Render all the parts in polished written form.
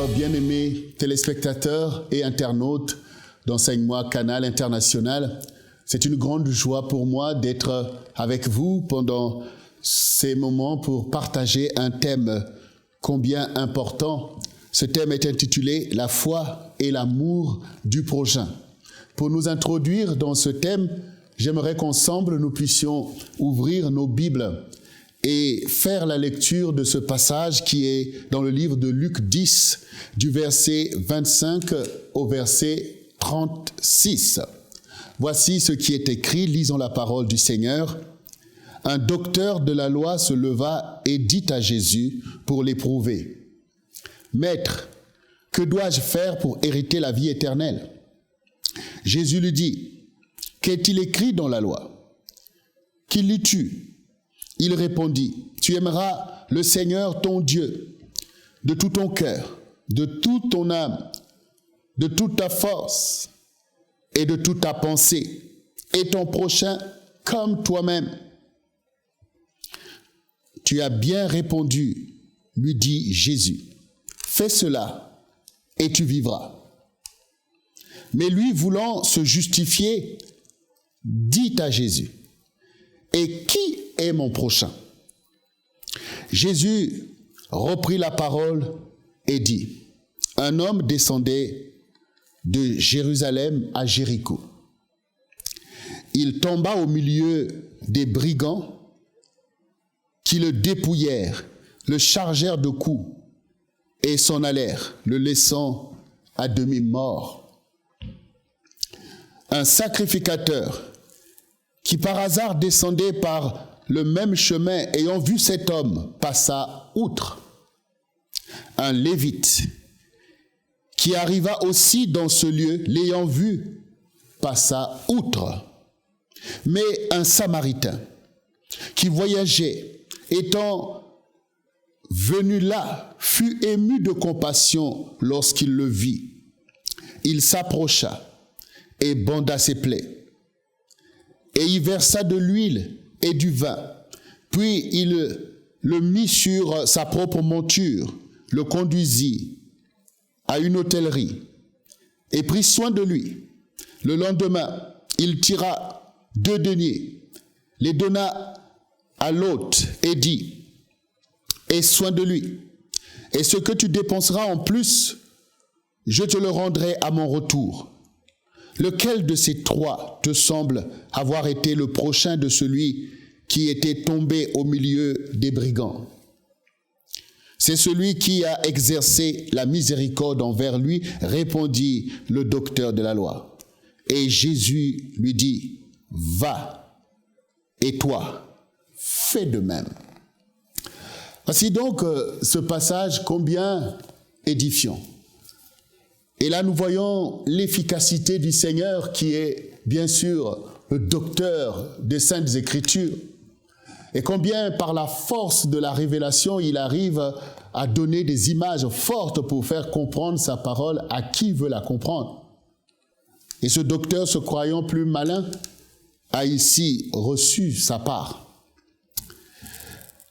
bien-aimés téléspectateurs et internautes d'Enseigne-moi Canal International. C'est une grande joie pour moi d'être avec vous pendant ces moments pour partager un thème combien important. Ce thème est intitulé « La foi et l'amour du prochain ». Pour nous introduire dans ce thème, j'aimerais qu'ensemble nous puissions ouvrir nos Bibles et faire la lecture de ce passage qui est dans le livre de Luc 10, du verset 25 au verset 36. Voici ce qui est écrit, lisons la parole du Seigneur. Un docteur de la loi se leva et dit à Jésus pour l'éprouver. « Maître, que dois-je faire pour hériter la vie éternelle ?» Jésus lui dit, « Qu'est-il écrit dans la loi? Qui lis-tu » Il répondit, « Tu aimeras le Seigneur ton Dieu de tout ton cœur, de toute ton âme, de toute ta force et de toute ta pensée, et ton prochain comme toi-même. » « Tu as bien répondu, lui dit Jésus. Fais cela et tu vivras. Mais lui, voulant se justifier, dit à Jésus, « Et qui est mon prochain ?» Jésus reprit la parole et dit, « Un homme descendait de Jérusalem à Jéricho. Il tomba au milieu des brigands qui le dépouillèrent, le chargèrent de coups et s'en allèrent, le laissant à demi mort. Un sacrificateur qui par hasard descendait par le même chemin, ayant vu cet homme, passa outre. Un lévite qui arriva aussi dans ce lieu, l'ayant vu, passa outre. Mais un Samaritain qui voyageait, étant venu là, fut ému de compassion lorsqu'il le vit. Il s'approcha et banda ses plaies, et y versa de l'huile et du vin. Puis il le mit sur sa propre monture, le conduisit à une hôtellerie et prit soin de lui. Le lendemain, il tira 2 deniers, les donna à l'hôte et dit, « Aie soin de lui, et ce que tu dépenseras en plus, je te le rendrai à mon retour. » Lequel de ces 3 te semble avoir été le prochain de celui qui était tombé au milieu des brigands? C'est celui qui a exercé la miséricorde envers lui, répondit le docteur de la loi. Et Jésus lui dit, « Va, et toi, fais de même. » Voici donc ce passage combien édifiant. Et là, nous voyons l'efficacité du Seigneur qui est, bien sûr, le docteur des Saintes Écritures. Et combien, par la force de la révélation, il arrive à donner des images fortes pour faire comprendre sa parole à qui veut la comprendre. Et ce docteur, se croyant plus malin, a ici reçu sa part.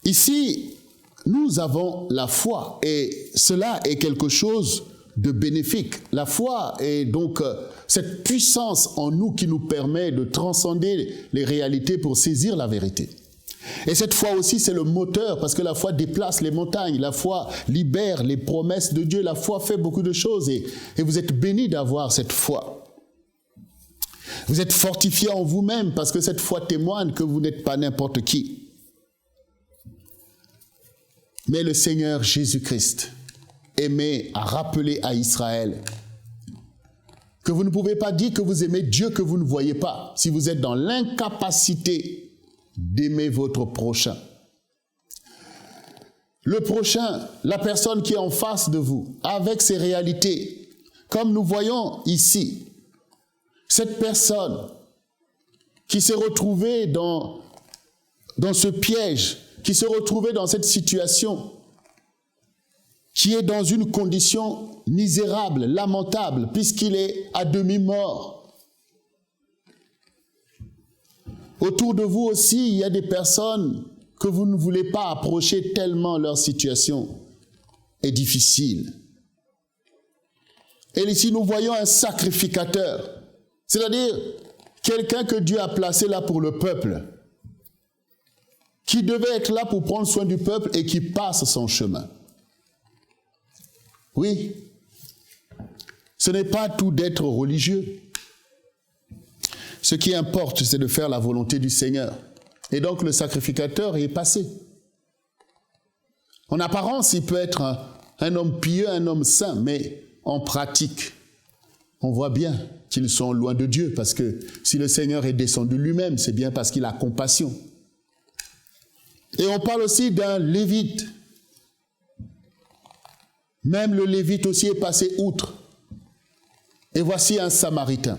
Ici, nous avons la foi et cela est quelque chose de bénéfique. La foi est donc cette puissance en nous qui nous permet de transcender les réalités pour saisir la vérité. Et cette foi aussi, c'est le moteur parce que la foi déplace les montagnes, la foi libère les promesses de Dieu, la foi fait beaucoup de choses et vous êtes bénis d'avoir cette foi. Vous êtes fortifiés en vous-même parce que cette foi témoigne que vous n'êtes pas n'importe qui. Mais le Seigneur Jésus-Christ aimait à rappeler à Israël que vous ne pouvez pas dire que vous aimez Dieu que vous ne voyez pas si vous êtes dans l'incapacité d'aimer votre prochain. Le prochain, la personne qui est en face de vous, avec ses réalités, comme nous voyons ici, cette personne qui s'est retrouvée dans ce piège, qui se retrouvait dans cette situation, qui est dans une condition misérable, lamentable, puisqu'il est à demi-mort. Autour de vous aussi, il y a des personnes que vous ne voulez pas approcher tellement leur situation est difficile. Et ici, nous voyons un sacrificateur, c'est-à-dire quelqu'un que Dieu a placé là pour le peuple, qui devait être là pour prendre soin du peuple et qui passe son chemin. Oui, ce n'est pas tout d'être religieux. Ce qui importe, c'est de faire la volonté du Seigneur. Et donc, le sacrificateur est passé. En apparence, il peut être un homme pieux, un homme saint, mais en pratique, on voit bien qu'ils sont loin de Dieu, parce que si le Seigneur est descendu lui-même, c'est bien parce qu'il a compassion. Et on parle aussi d'un lévite. Même le lévite aussi est passé outre. Et voici un samaritain.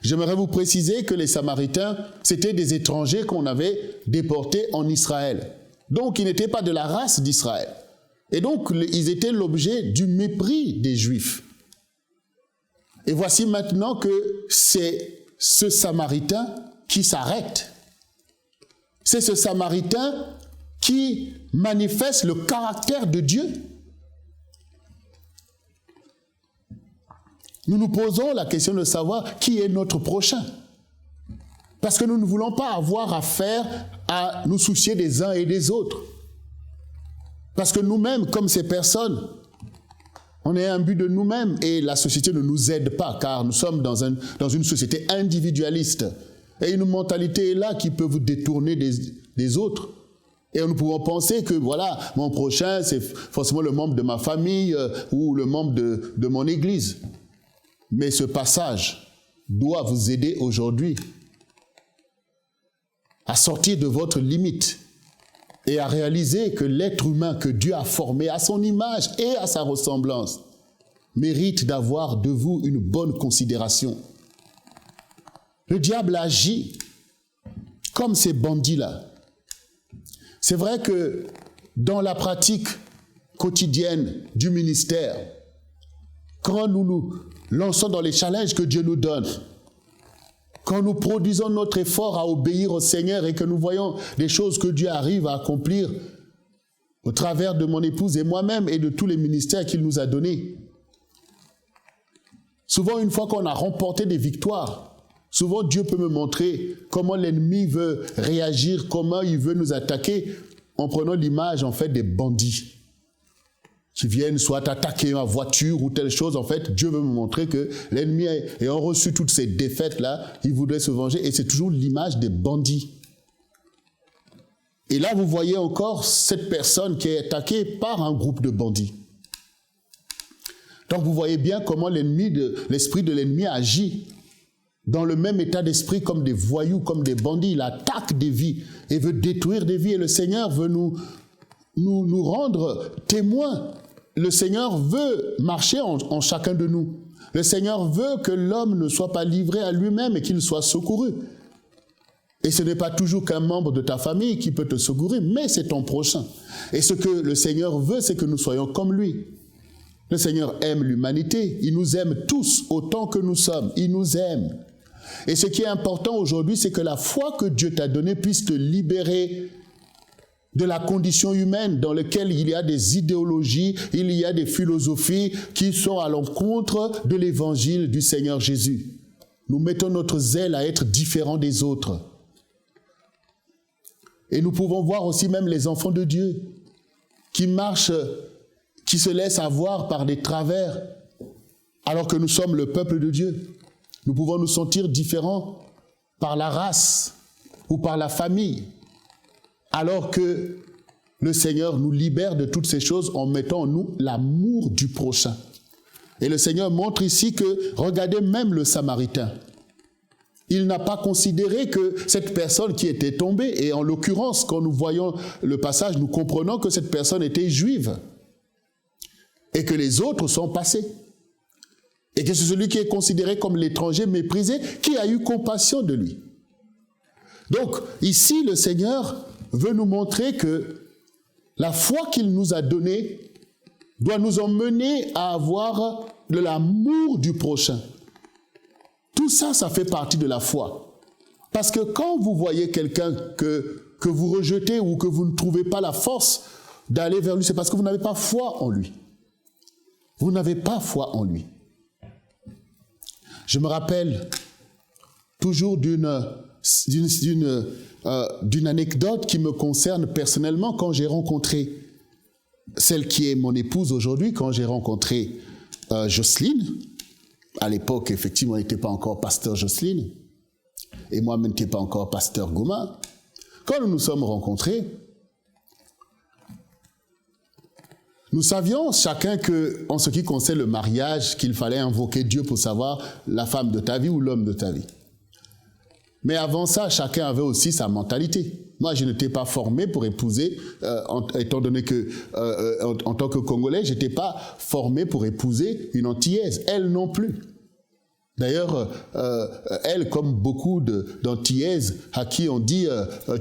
J'aimerais vous préciser que les samaritains, c'était des étrangers qu'on avait déportés en Israël. Donc, ils n'étaient pas de la race d'Israël. Et donc, ils étaient l'objet du mépris des Juifs. Et voici maintenant que c'est ce samaritain qui s'arrête. C'est ce samaritain qui manifeste le caractère de Dieu. Nous nous posons la question de savoir qui est notre prochain. Parce que nous ne voulons pas avoir affaire à nous soucier des uns et des autres. Parce que nous-mêmes, comme ces personnes, on est imbu de nous-mêmes et la société ne nous aide pas, car nous sommes dans une société individualiste. Et une mentalité est là qui peut vous détourner des autres. Et nous pouvons penser que, voilà, mon prochain, c'est forcément le membre de ma famille ou le membre de mon église. Mais ce passage doit vous aider aujourd'hui à sortir de votre limite et à réaliser que l'être humain que Dieu a formé à son image et à sa ressemblance mérite d'avoir de vous une bonne considération. Le diable agit comme ces bandits-là. C'est vrai que dans la pratique quotidienne du ministère, quand nous nous lançons dans les challenges que Dieu nous donne, quand nous produisons notre effort à obéir au Seigneur et que nous voyons les choses que Dieu arrive à accomplir au travers de mon épouse et moi-même et de tous les ministères qu'il nous a donnés. Souvent, une fois qu'on a remporté des victoires, souvent Dieu peut me montrer comment l'ennemi veut réagir, comment il veut nous attaquer en prenant l'image en fait des bandits qui viennent soit attaquer ma voiture ou telle chose. En fait, Dieu veut me montrer que l'ennemi, ayant reçu toutes ces défaites-là, il voudrait se venger. Et c'est toujours l'image des bandits. Et là, vous voyez encore cette personne qui est attaquée par un groupe de bandits. Donc, vous voyez bien comment l'esprit de l'ennemi agit dans le même état d'esprit comme des voyous, comme des bandits. Il attaque des vies et veut détruire des vies. Et le Seigneur veut nous rendre témoins. Le Seigneur veut marcher en chacun de nous. Le Seigneur veut que l'homme ne soit pas livré à lui-même et qu'il soit secouru. Et ce n'est pas toujours qu'un membre de ta famille qui peut te secourir, mais c'est ton prochain. Et ce que le Seigneur veut, c'est que nous soyons comme lui. Le Seigneur aime l'humanité. Il nous aime tous autant que nous sommes. Il nous aime. Et ce qui est important aujourd'hui, c'est que la foi que Dieu t'a donnée puisse te libérer de la condition humaine dans laquelle il y a des idéologies, il y a des philosophies qui sont à l'encontre de l'évangile du Seigneur Jésus. Nous mettons notre zèle à être différents des autres. Et nous pouvons voir aussi même les enfants de Dieu qui marchent, qui se laissent avoir par des travers, alors que nous sommes le peuple de Dieu. Nous pouvons nous sentir différents par la race ou par la famille, alors que le Seigneur nous libère de toutes ces choses en mettant en nous l'amour du prochain. Et le Seigneur montre ici que, regardez même le Samaritain. Il n'a pas considéré que cette personne qui était tombée, et en l'occurrence, quand nous voyons le passage, nous comprenons que cette personne était juive et que les autres sont passés. Et que c'est celui qui est considéré comme l'étranger méprisé qui a eu compassion de lui. Donc, ici, le Seigneur veut nous montrer que la foi qu'il nous a donnée doit nous emmener à avoir de l'amour du prochain. Tout ça, ça fait partie de la foi. Parce que quand vous voyez quelqu'un que vous rejetez ou que vous ne trouvez pas la force d'aller vers lui, c'est parce que vous n'avez pas foi en lui. Vous n'avez pas foi en lui. Je me rappelle toujours d'une anecdote qui me concerne personnellement quand j'ai rencontré celle qui est mon épouse aujourd'hui, quand j'ai rencontré Jocelyne. À l'époque, effectivement, elle n'était pas encore pasteur Jocelyne, et moi-même n'étais pas encore pasteur Gouma. Quand nous nous sommes rencontrés, nous savions chacun que, en ce qui concerne le mariage, qu'il fallait invoquer Dieu pour savoir la femme de ta vie ou l'homme de ta vie. Mais avant ça, chacun avait aussi sa mentalité. Moi, je n'étais pas formé pour épouser, étant donné que, en tant que Congolais, je n'étais pas formé pour épouser une Antillaise. Elle non plus. D'ailleurs, elle, comme beaucoup d'Antillaises à qui on dit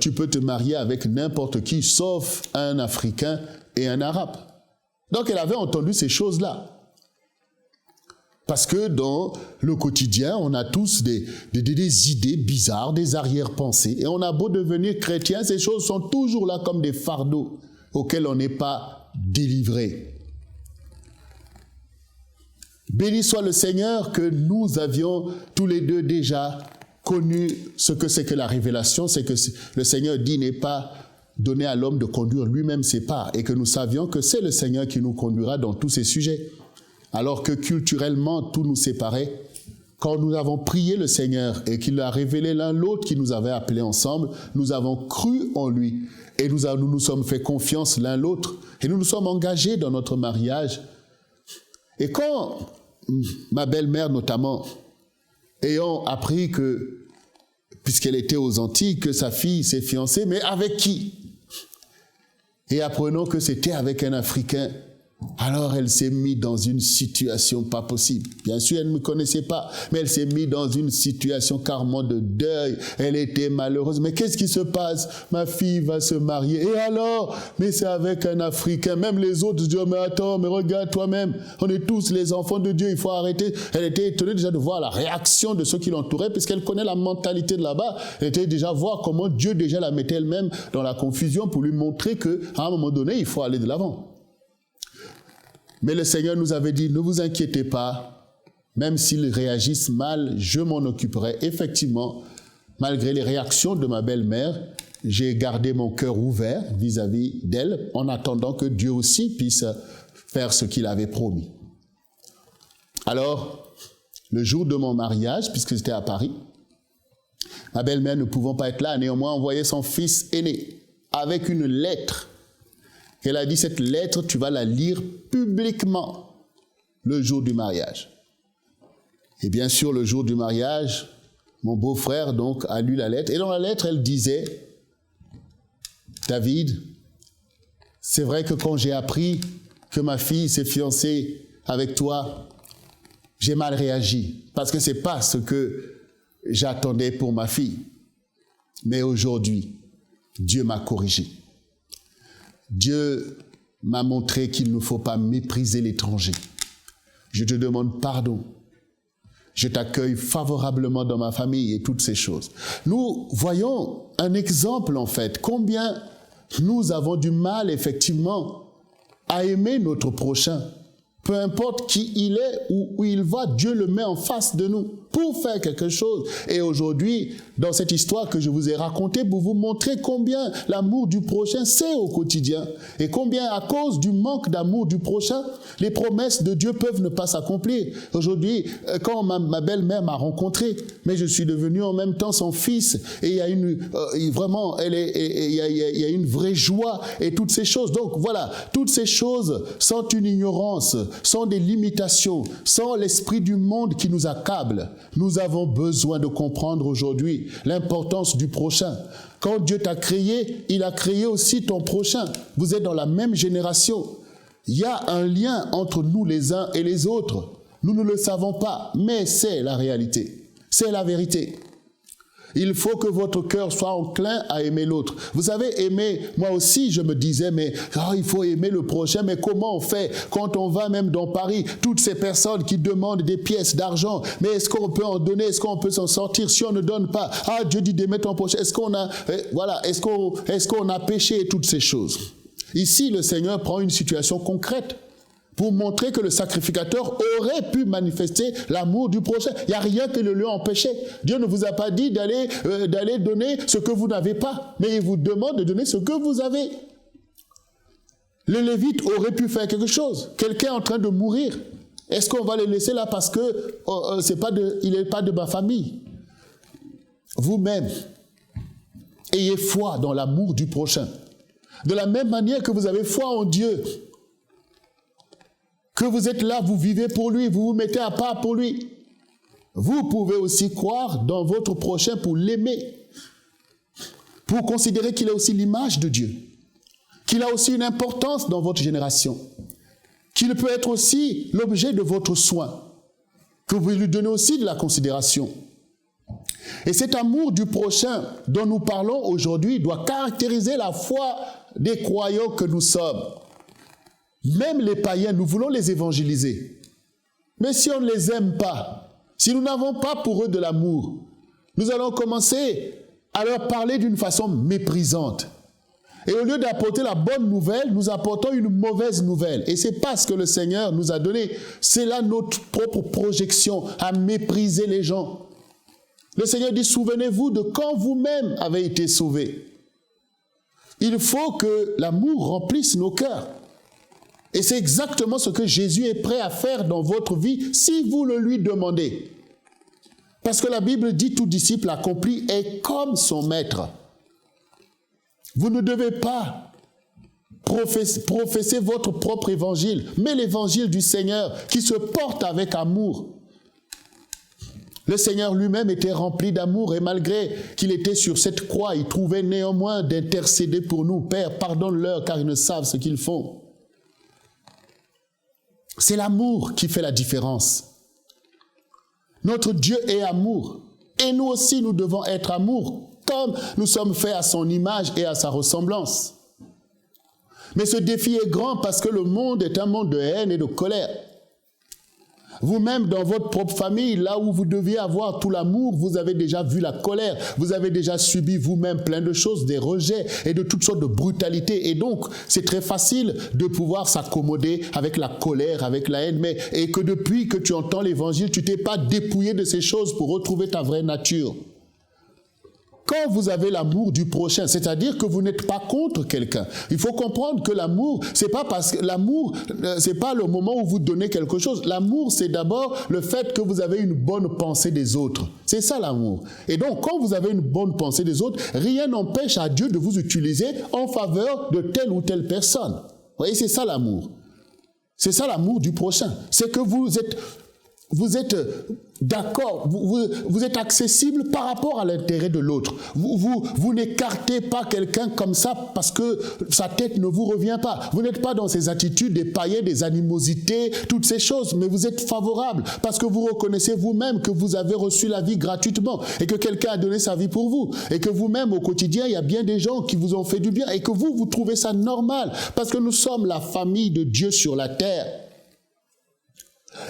tu peux te marier avec n'importe qui, sauf un Africain et un Arabe. Donc, elle avait entendu ces choses-là. Parce que dans le quotidien, on a tous des idées bizarres, des arrière-pensées. Et on a beau devenir chrétien, ces choses sont toujours là comme des fardeaux auxquels on n'est pas délivré. Béni soit le Seigneur que nous avions tous les deux déjà connu ce que c'est que la révélation. C'est que le Seigneur dit n'est pas donné à l'homme de conduire lui-même ses pas. Et que nous savions que c'est le Seigneur qui nous conduira dans tous ces sujets. Alors que culturellement, tout nous séparait. Quand nous avons prié le Seigneur et qu'il a révélé l'un l'autre qui nous avait appelés ensemble, nous avons cru en lui et nous nous sommes fait confiance l'un l'autre et nous nous sommes engagés dans notre mariage. Et quand ma belle-mère notamment, ayant appris que, puisqu'elle était aux Antilles, que sa fille s'est fiancée, mais avec qui? Et apprenant que c'était avec un Africain, alors elle s'est mise dans une situation pas possible. Bien sûr, elle ne me connaissait pas, mais elle s'est mise dans une situation carrément de deuil. Elle était malheureuse. Mais qu'est-ce qui se passe? Ma fille va se marier. Et alors? Mais c'est avec un Africain. Même les autres disent, mais attends, mais regarde toi-même. On est tous les enfants de Dieu, il faut arrêter. Elle était étonnée déjà de voir la réaction de ceux qui l'entouraient, puisqu'elle connaît la mentalité de là-bas. Elle était déjà voir comment Dieu déjà la mettait elle-même dans la confusion pour lui montrer qu'à un moment donné, il faut aller de l'avant. Mais le Seigneur nous avait dit, ne vous inquiétez pas, même s'ils réagissent mal, je m'en occuperai. Effectivement, malgré les réactions de ma belle-mère, j'ai gardé mon cœur ouvert vis-à-vis d'elle, en attendant que Dieu aussi puisse faire ce qu'il avait promis. Alors, le jour de mon mariage, puisque j'étais à Paris, ma belle-mère ne pouvant pas être là, néanmoins envoyé son fils aîné avec une lettre. Elle a dit, cette lettre, tu vas la lire publiquement le jour du mariage. Et bien sûr, le jour du mariage, mon beau-frère donc a lu la lettre. Et dans la lettre, elle disait, David, c'est vrai que quand j'ai appris que ma fille s'est fiancée avec toi, j'ai mal réagi. Parce que ce n'est pas ce que j'attendais pour ma fille. Mais aujourd'hui, Dieu m'a corrigé. Dieu m'a montré qu'il ne faut pas mépriser l'étranger. Je te demande pardon. Je t'accueille favorablement dans ma famille et toutes ces choses. Nous voyons un exemple en fait. Combien nous avons du mal effectivement à aimer notre prochain. Peu importe qui il est ou où il va, Dieu le met en face de nous pour faire quelque chose. Et aujourd'hui, dans cette histoire que je vous ai racontée, pour vous montrer combien l'amour du prochain, c'est au quotidien. Et combien, à cause du manque d'amour du prochain, les promesses de Dieu peuvent ne pas s'accomplir. Aujourd'hui, quand ma belle-mère m'a rencontré, mais je suis devenu en même temps son fils, et il y a vraiment, il y a une vraie joie et toutes ces choses. Donc voilà, toutes ces choses sont une ignorance, sont des limitations, sont l'esprit du monde qui nous accable. Nous avons besoin de comprendre aujourd'hui l'importance du prochain. Quand Dieu t'a créé, il a créé aussi ton prochain. Vous êtes dans la même génération. Il y a un lien entre nous les uns et les autres. Nous ne le savons pas, mais c'est la réalité. C'est la vérité. Il faut que votre cœur soit enclin à aimer l'autre. Vous savez, aimer, moi aussi, je me disais, mais il faut aimer le prochain. Mais comment on fait quand on va même dans Paris, toutes ces personnes qui demandent des pièces d'argent, mais est-ce qu'on peut en donner? Est-ce qu'on peut s'en sortir si on ne donne pas? Ah, Dieu dit d'aimer ton prochain. Est-ce qu'on a péché et toutes ces choses? Ici, le Seigneur prend une situation concrète. pour montrer que le sacrificateur aurait pu manifester l'amour du prochain. Il n'y a rien que le lui empêchait. Dieu ne vous a pas dit d'aller donner ce que vous n'avez pas, mais il vous demande de donner ce que vous avez. Le Lévite aurait pu faire quelque chose. Quelqu'un est en train de mourir. Est-ce qu'on va le laisser là parce que il n'est pas de ma famille? Vous-même, ayez foi dans l'amour du prochain. De la même manière que vous avez foi en Dieu, que vous êtes là, vous vivez pour lui, vous vous mettez à part pour lui. Vous pouvez aussi croire dans votre prochain pour l'aimer, pour considérer qu'il est aussi l'image de Dieu, qu'il a aussi une importance dans votre génération, qu'il peut être aussi l'objet de votre soin, que vous lui donnez aussi de la considération. Et cet amour du prochain dont nous parlons aujourd'hui doit caractériser la foi des croyants que nous sommes. Même les païens, nous voulons les évangéliser. Mais si on ne les aime pas, si nous n'avons pas pour eux de l'amour, nous allons commencer à leur parler d'une façon méprisante. Et au lieu d'apporter la bonne nouvelle, nous apportons une mauvaise nouvelle. Et c'est pas ce que le Seigneur nous a donné. C'est là notre propre projection à mépriser les gens. Le Seigneur dit, souvenez-vous de quand vous-même avez été sauvés. Il faut que l'amour remplisse nos cœurs. Et c'est exactement ce que Jésus est prêt à faire dans votre vie si vous le lui demandez. Parce que la Bible dit, tout disciple accompli est comme son maître. Vous ne devez pas professer votre propre évangile, mais l'évangile du Seigneur qui se porte avec amour. Le Seigneur lui-même était rempli d'amour et malgré qu'il était sur cette croix, il trouvait néanmoins d'intercéder pour nous. Père, pardonne-leur car ils ne savent ce qu'ils font. C'est l'amour qui fait la différence. Notre Dieu est amour. Et nous aussi, nous devons être amour, comme nous sommes faits à son image et à sa ressemblance. Mais ce défi est grand parce que le monde est un monde de haine et de colère. Vous-même, dans votre propre famille, là où vous deviez avoir tout l'amour, vous avez déjà vu la colère. Vous avez déjà subi vous-même plein de choses, des rejets et de toutes sortes de brutalités. Et donc, c'est très facile de pouvoir s'accommoder avec la colère, avec la haine. Et que depuis que tu entends l'évangile, tu t'es pas dépouillé de ces choses pour retrouver ta vraie nature. Quand vous avez l'amour du prochain, c'est-à-dire que vous n'êtes pas contre quelqu'un. Il faut comprendre que l'amour, c'est pas le moment où vous donnez quelque chose. L'amour, c'est d'abord le fait que vous avez une bonne pensée des autres. C'est ça l'amour. Et donc, quand vous avez une bonne pensée des autres, rien n'empêche à Dieu de vous utiliser en faveur de telle ou telle personne. Vous voyez, c'est ça l'amour. C'est ça l'amour du prochain. C'est que vous êtes d'accord, vous êtes accessible par rapport à l'intérêt de l'autre. Vous n'écartez pas quelqu'un comme ça parce que sa tête ne vous revient pas. Vous n'êtes pas dans ces attitudes des païens, des animosités, toutes ces choses, mais vous êtes favorable parce que vous reconnaissez vous-même que vous avez reçu la vie gratuitement et que quelqu'un a donné sa vie pour vous et que vous-même au quotidien, il y a bien des gens qui vous ont fait du bien et que vous trouvez ça normal parce que nous sommes la famille de Dieu sur la terre.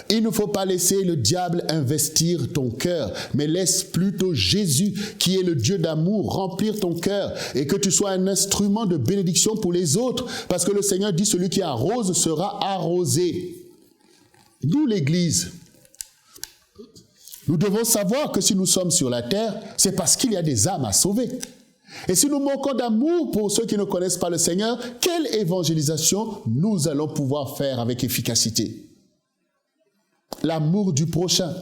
Il ne faut pas laisser le diable investir ton cœur, mais laisse plutôt Jésus, qui est le Dieu d'amour, remplir ton cœur et que tu sois un instrument de bénédiction pour les autres, parce que le Seigneur dit, celui qui arrose sera arrosé. Nous, l'Église, nous devons savoir que si nous sommes sur la terre, c'est parce qu'il y a des âmes à sauver. Et si nous manquons d'amour pour ceux qui ne connaissent pas le Seigneur, quelle évangélisation nous allons pouvoir faire avec efficacité? L'amour du prochain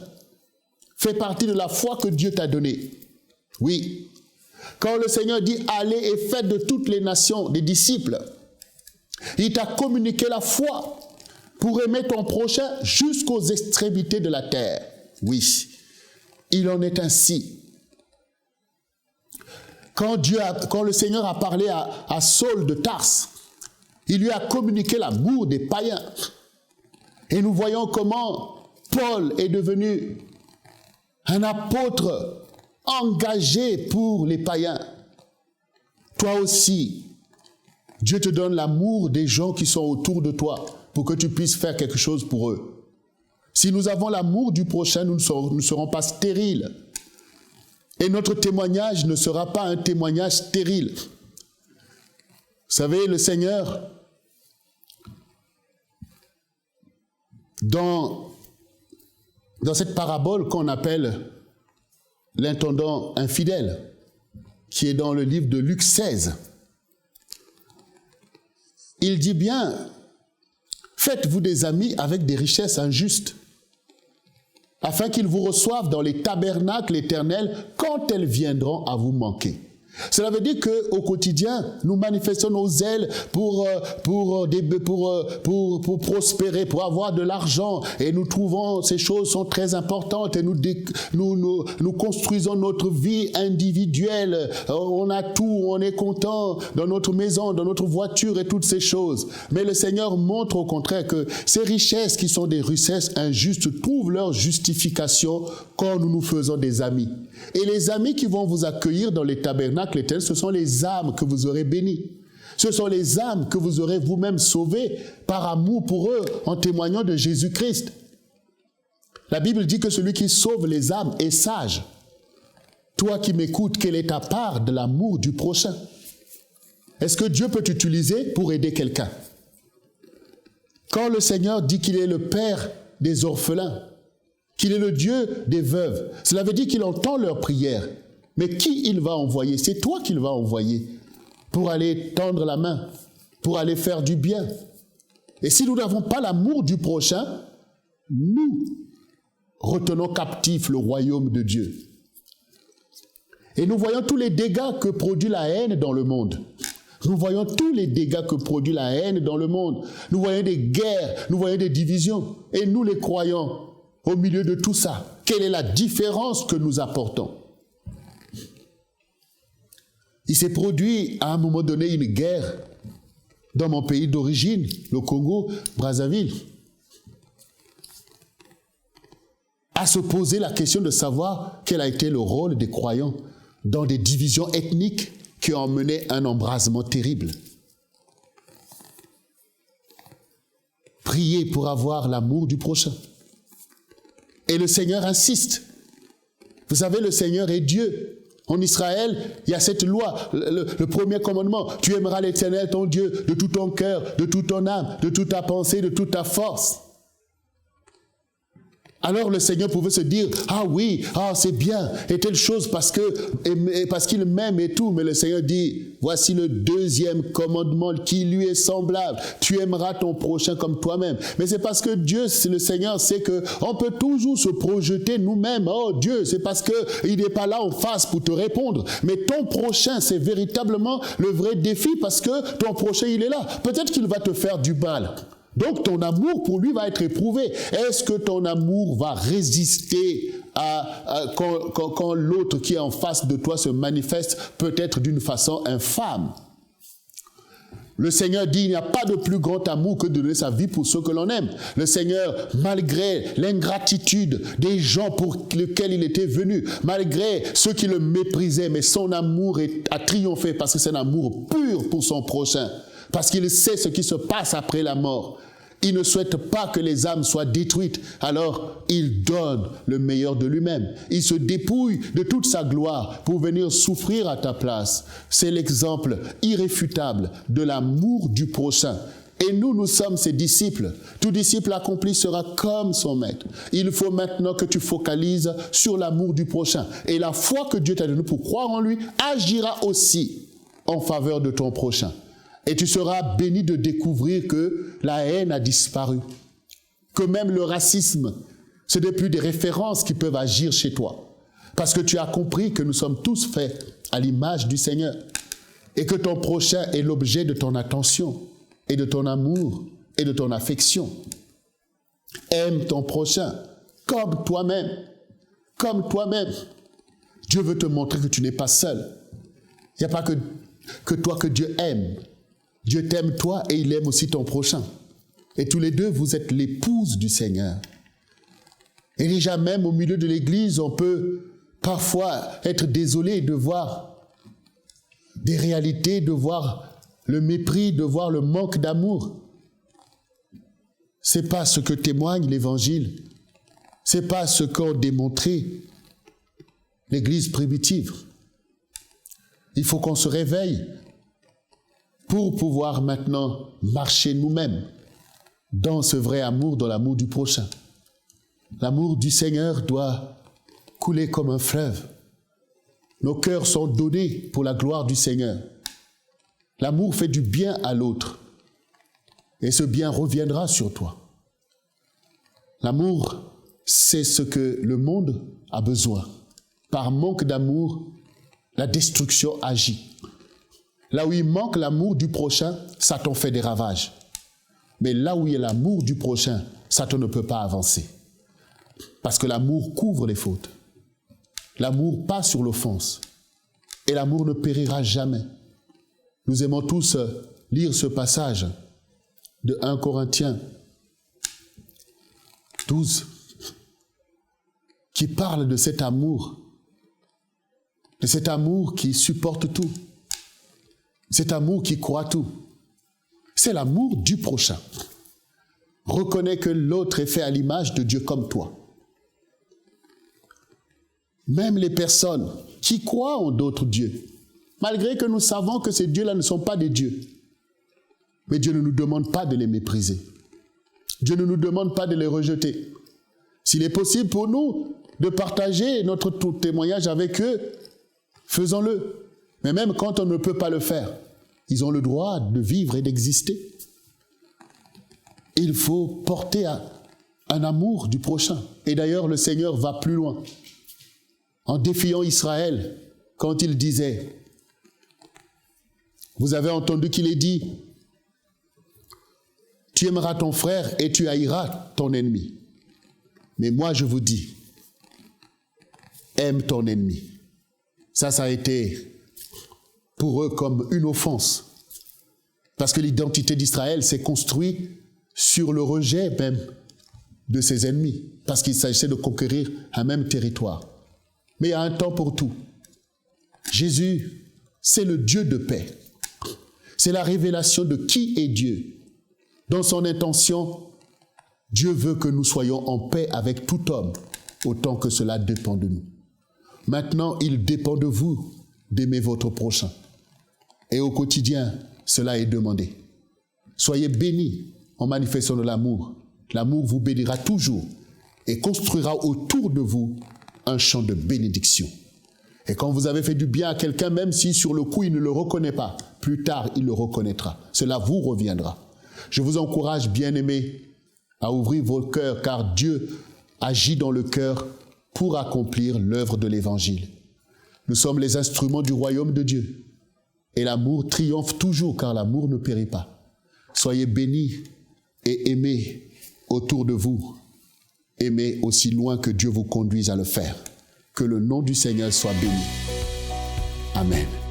fait partie de la foi que Dieu t'a donnée. Oui. Quand le Seigneur dit « Allez et faites de toutes les nations des disciples », il t'a communiqué la foi pour aimer ton prochain jusqu'aux extrémités de la terre. Oui, il en est ainsi. Quand le Seigneur a parlé à Saul de Tarse, il lui a communiqué l'amour des païens. Et nous voyons comment Paul est devenu un apôtre engagé pour les païens. Toi aussi, Dieu te donne l'amour des gens qui sont autour de toi pour que tu puisses faire quelque chose pour eux. Si nous avons l'amour du prochain, nous ne serons pas stériles. Et notre témoignage ne sera pas un témoignage stérile. Vous savez, le Seigneur dans cette parabole qu'on appelle l'intendant infidèle, qui est dans le livre de Luc 16, il dit bien, faites-vous des amis avec des richesses injustes, afin qu'ils vous reçoivent dans les tabernacles éternels quand elles viendront à vous manquer. Cela veut dire qu'au quotidien, nous manifestons nos ailes pour prospérer, pour avoir de l'argent. Et nous trouvons ces choses sont très importantes et nous construisons notre vie individuelle. On a tout, on est content dans notre maison, dans notre voiture et toutes ces choses. Mais le Seigneur montre au contraire que ces richesses qui sont des richesses injustes trouvent leur justification quand nous nous faisons des amis. Et les amis qui vont vous accueillir dans les tabernacles éternels, ce sont les âmes que vous aurez bénies. Ce sont les âmes que vous aurez vous-même sauvées par amour pour eux en témoignant de Jésus-Christ. La Bible dit que celui qui sauve les âmes est sage. Toi qui m'écoutes, quelle est ta part de l'amour du prochain? Est-ce que Dieu peut t'utiliser pour aider quelqu'un? Quand le Seigneur dit qu'il est le Père des orphelins, qu'il est le Dieu des veuves, cela veut dire qu'il entend leurs prières. Mais qui il va envoyer? C'est toi qu'il va envoyer pour aller tendre la main, pour aller faire du bien. Et si nous n'avons pas l'amour du prochain, nous retenons captif le royaume de Dieu. Et nous voyons tous les dégâts que produit la haine dans le monde. Nous voyons tous les dégâts que produit la haine dans le monde. Nous voyons des guerres, nous voyons des divisions. Et nous les croyants, au milieu de tout ça, quelle est la différence que nous apportons? Il s'est produit à un moment donné une guerre dans mon pays d'origine, le Congo, Brazzaville. À se poser la question de savoir quel a été le rôle des croyants dans des divisions ethniques qui ont mené un embrasement terrible. Priez pour avoir l'amour du prochain. Et le Seigneur insiste. Vous savez, le Seigneur est Dieu. En Israël, il y a cette loi, le premier commandement. Tu aimeras l'Éternel, ton Dieu, de tout ton cœur, de toute ton âme, de toute ta pensée, de toute ta force. Alors le Seigneur pouvait se dire, ah oui, ah c'est bien, et telle chose parce qu'il m'aime et tout. Mais le Seigneur dit, voici le deuxième commandement qui lui est semblable. Tu aimeras ton prochain comme toi-même. Mais c'est parce que Dieu, le Seigneur, sait qu'on peut toujours se projeter nous-mêmes. Oh Dieu, c'est parce qu'il n'est pas là en face pour te répondre. Mais ton prochain, c'est véritablement le vrai défi parce que ton prochain, il est là. Peut-être qu'il va te faire du mal. Donc ton amour pour lui va être éprouvé. Est-ce que ton amour va résister quand l'autre qui est en face de toi se manifeste peut-être d'une façon infâme? Le Seigneur dit, il n'y a pas de plus grand amour que de donner sa vie pour ceux que l'on aime. Le Seigneur, malgré l'ingratitude des gens pour lesquels il était venu, malgré ceux qui le méprisaient, mais son amour a triomphé parce que c'est un amour pur pour son prochain. Parce qu'il sait ce qui se passe après la mort. Il ne souhaite pas que les âmes soient détruites. Alors, il donne le meilleur de lui-même. Il se dépouille de toute sa gloire pour venir souffrir à ta place. C'est l'exemple irréfutable de l'amour du prochain. Et nous sommes ses disciples. Tout disciple accompli sera comme son maître. Il faut maintenant que tu focalises sur l'amour du prochain. Et la foi que Dieu t'a donnée pour croire en lui agira aussi en faveur de ton prochain. Et tu seras béni de découvrir que la haine a disparu. Que même le racisme, ce n'est plus des références qui peuvent agir chez toi. Parce que tu as compris que nous sommes tous faits à l'image du Seigneur. Et que ton prochain est l'objet de ton attention, et de ton amour, et de ton affection. Aime ton prochain comme toi-même. Comme toi-même. Dieu veut te montrer que tu n'es pas seul. Il n'y a pas que toi que Dieu aime. Dieu t'aime toi et il aime aussi ton prochain. Et tous les deux, vous êtes l'épouse du Seigneur. Et déjà même au milieu de l'église, on peut parfois être désolé de voir des réalités, de voir le mépris, de voir le manque d'amour. C'est pas ce que témoigne l'évangile. C'est pas ce qu'a démontré l'église primitive. Il faut qu'on se réveille pour pouvoir maintenant marcher nous-mêmes dans ce vrai amour, dans l'amour du prochain. L'amour du Seigneur doit couler comme un fleuve. Nos cœurs sont donnés pour la gloire du Seigneur. L'amour fait du bien à l'autre. Et ce bien reviendra sur toi. L'amour, c'est ce que le monde a besoin. Par manque d'amour, la destruction agit. Là où il manque l'amour du prochain, Satan fait des ravages. Mais là où il y a l'amour du prochain, Satan ne peut pas avancer. Parce que l'amour couvre les fautes. L'amour passe sur l'offense. Et l'amour ne périra jamais. Nous aimons tous lire ce passage de 1 Corinthiens 12 qui parle de cet amour qui supporte tout, cet amour qui croit tout. C'est l'amour du prochain. Reconnais que l'autre est fait à l'image de Dieu comme toi. Même les personnes qui croient en d'autres dieux, malgré que nous savons que ces dieux-là ne sont pas des dieux, mais Dieu ne nous demande pas de les mépriser. Dieu ne nous demande pas de les rejeter. S'il est possible pour nous de partager notre témoignage avec eux, faisons-le. Mais même quand on ne peut pas le faire, ils ont le droit de vivre et d'exister. Il faut porter un amour du prochain. Et d'ailleurs, le Seigneur va plus loin. En défiant Israël, quand il disait, vous avez entendu qu'il est dit, tu aimeras ton frère et tu haïras ton ennemi. Mais moi je vous dis, aime ton ennemi. Ça a été pour eux comme une offense. Parce que l'identité d'Israël s'est construite sur le rejet même de ses ennemis. Parce qu'il s'agissait de conquérir un même territoire. Mais il y a un temps pour tout. Jésus, c'est le Dieu de paix. C'est la révélation de qui est Dieu. Dans son intention, Dieu veut que nous soyons en paix avec tout homme, autant que cela dépend de nous. Maintenant, il dépend de vous d'aimer votre prochain. Et au quotidien, cela est demandé. Soyez bénis en manifestant de l'amour. L'amour vous bénira toujours et construira autour de vous un champ de bénédiction. Et quand vous avez fait du bien à quelqu'un, même si sur le coup il ne le reconnaît pas, plus tard il le reconnaîtra. Cela vous reviendra. Je vous encourage, bien-aimés, à ouvrir vos cœurs, car Dieu agit dans le cœur pour accomplir l'œuvre de l'Évangile. Nous sommes les instruments du royaume de Dieu. Et l'amour triomphe toujours, car l'amour ne périt pas. Soyez bénis et aimés autour de vous. Aimez aussi loin que Dieu vous conduise à le faire. Que le nom du Seigneur soit béni. Amen.